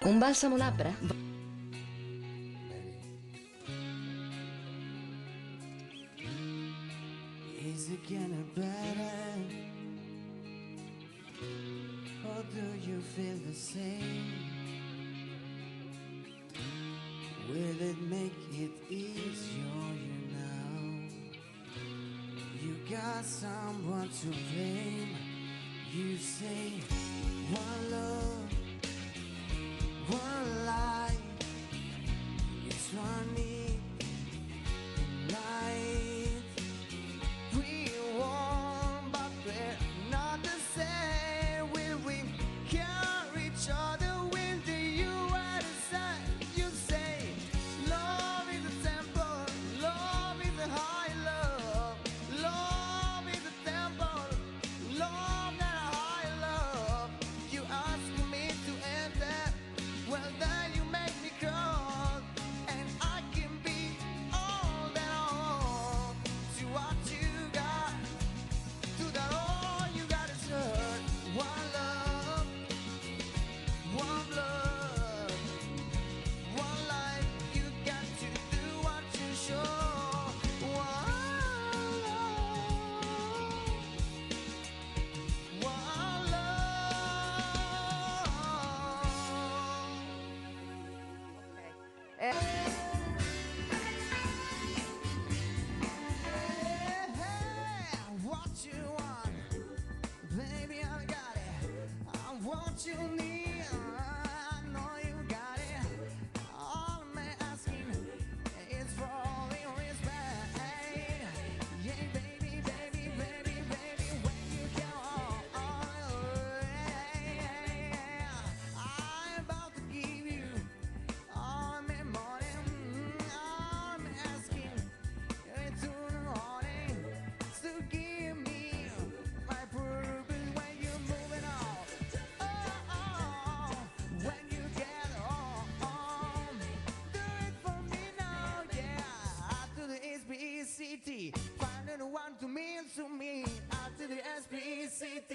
Un balsamo labbra? Is it getting better? Or do you feel the same? Will it make it easier, you know? You got someone to blame. You say, one love, one life. It's one need in life. We won, but we're not the same. Will we carry each other when you are the side? You say, love is a temple, love is a high love. Love is a temple, love that a high love. You ask me to enter, well then you make me cold. And I can be all that all to what you got. To that all you got is hurt. One love, one blood, one life. You got to do what you show. One what you want, baby, I got it. I want you need, I know you got it. All I'm asking is for all your respect. Yeah, baby, baby, baby, baby, when you come on, I'm about to give you all my money. I'm asking to the morning to give me my purpose when you're moving on. When you get home, do it for me now, yeah. To the SBCT, find the one to mean to me. To the SBCT,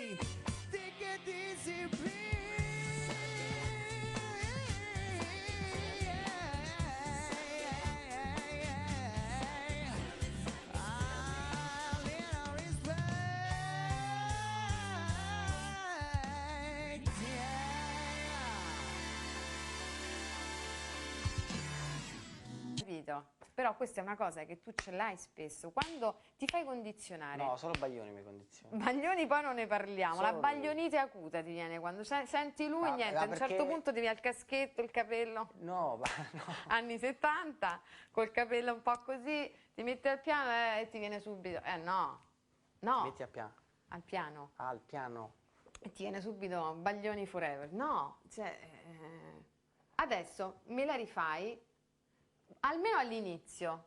take it easy, please. A little respect, Capito? Però questa è una cosa che tu ce l'hai spesso, quando ti fai condizionare. No, solo Baglioni mi condiziona. Baglioni poi non ne parliamo, Solo la lui. baglionite acuta ti viene quando senti lui, Ma- niente, ma a un certo perché- punto ti viene il caschetto, il capello, No, no. anni 70, col capello un po' così, ti metti al piano e ti viene subito, no, no, Metti a piano. al piano, Al piano. e ti viene subito Baglioni forever, no, cioè, adesso me la rifai, almeno all'inizio.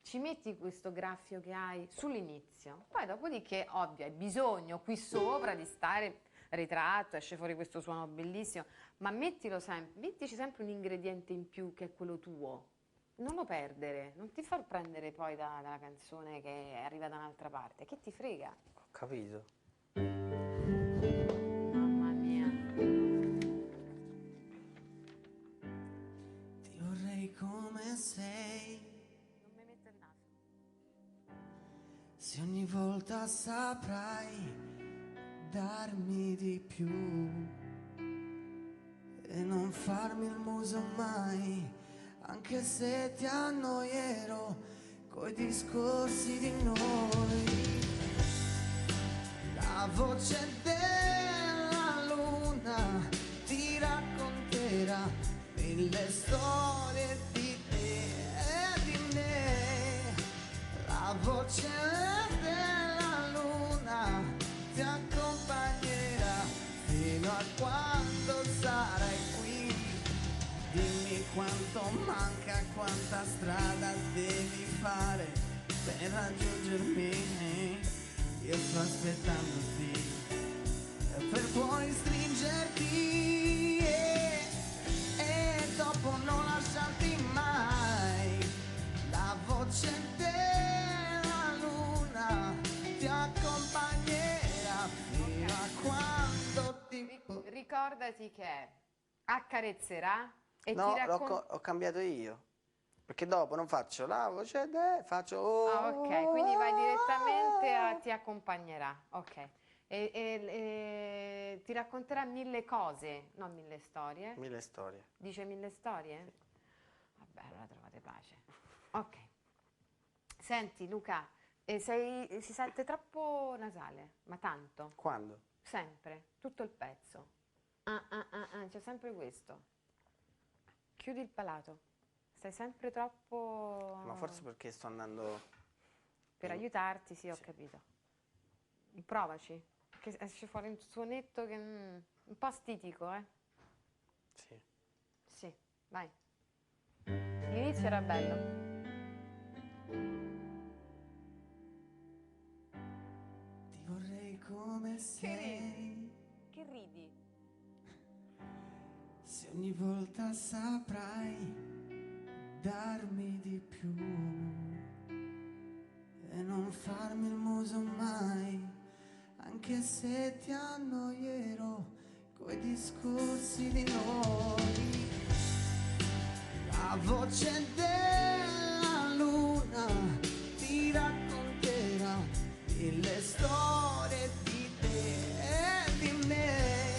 Ci metti questo graffio che hai sull'inizio, poi dopodiché, ovvio, hai bisogno qui sopra di stare ritratto, esce fuori questo suono bellissimo, ma mettilo sempre, mettici sempre un ingrediente in più che è quello tuo, non lo perdere, non ti far prendere poi dalla canzone che arriva da un'altra parte, che ti frega. Ho capito. Mamma mia. ti vorrei come sei. Non mi metto il naso. Se ogni volta saprai darmi di più e non farmi il muso mai, anche se ti annoierò coi discorsi di noi. La voce della luna ti racconterà mille storie di te e di me. La voce della luna ti accompagnerà fino a quando sarai qui. Dimmi quanto manca, quanta strada devi fare per raggiungermi. Io sto aspettandoti per poi stringerti e dopo non lasciarti mai. La voce della luna ti accompagnerà fino a quando ti ricordati che accarezzerà e No, ti racconterà. ho cambiato io. Perché dopo non faccio la voce, faccio... oh, Ah, ok, quindi vai direttamente a ti accompagnerà. Ok. E ti racconterà 1000 cose, non 1000 storie. 1000 storie. Dice 1000 storie? Vabbè, allora trovate pace. Ok. Senti Luca, si sente troppo nasale, ma tanto, Quando? sempre, tutto il pezzo. C'è sempre questo. Chiudi il palato. Stai sempre troppo... Ma forse perché sto andando... Per aiutarti, sì, ho Sì. capito. Provaci, che esce fuori un suonetto che... un po' stitico, eh? Sì. Sì, vai. L'inizio era bello. Ti vorrei come sei, Che ridi? se ogni volta saprai darmi di più e non farmi il muso mai, anche se ti annoierò coi discorsi di noi. La voce della luna ti racconterà 1000 storie di te e di me.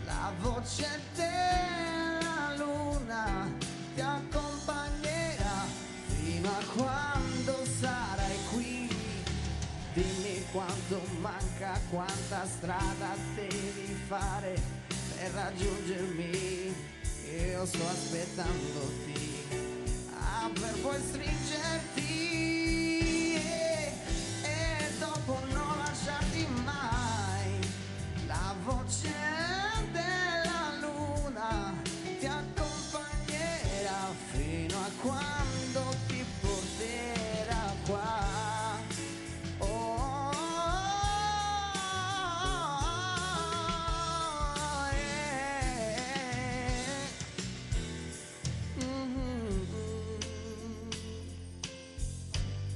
La voce della luna ti accompagnerà fino a quando sarai qui. Dimmi quanto manca, quanta strada devi fare per raggiungermi. Io sto aspettandoti per poi stringerti e dopo non lasciarti mai. La voce della luna ti accompagnerà fino a quando ti porterà qua.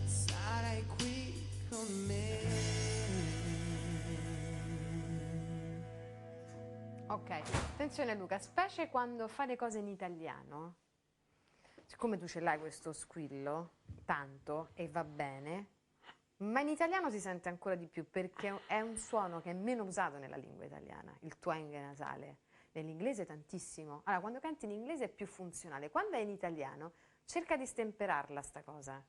Sarai qui con me. Ok, attenzione Luca, specie quando fa le cose in italiano, siccome tu ce l'hai questo squillo, tanto, e va bene, ma in italiano si sente ancora di più perché è un suono che è meno usato nella lingua italiana, il twang nasale. Nell'inglese tantissimo. Allora, quando canti in inglese è più funzionale. Quando è in italiano, cerca di stemperarla sta cosa,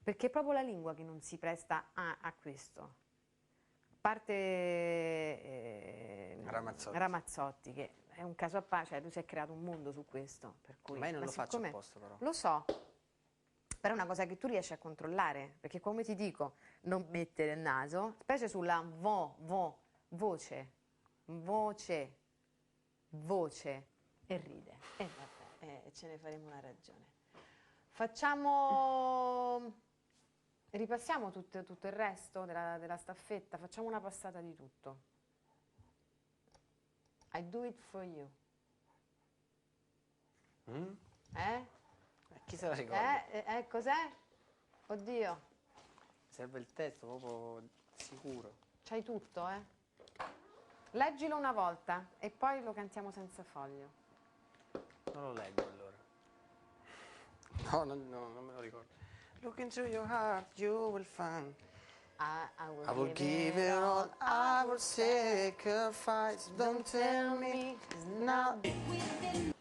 perché è proprio la lingua che non si presta a questo. A parte Ramazzotti. Ramazzotti, che è un caso a parte, cioè tu sei creato un mondo su questo, per cui... Ma io non lo faccio siccome- apposta però. Lo so, però è una cosa che tu riesci a controllare, perché come ti dico, non mettere il naso, specie sulla voce, voce, e ride. E vabbè, ce ne faremo una ragione. Ripassiamo tutto il resto della staffetta, facciamo una passata di tutto. I do it for you. Mm? Eh? Chi se la ricorda? Cos'è? Oddio, Serve il testo proprio sicuro. c'hai tutto, eh? Leggilo una volta e poi lo cantiamo senza foglio. Non lo leggo allora. No, non me lo ricordo. Look into your heart, you will find. I will give it all, I will sacrifice. Don't tell me now.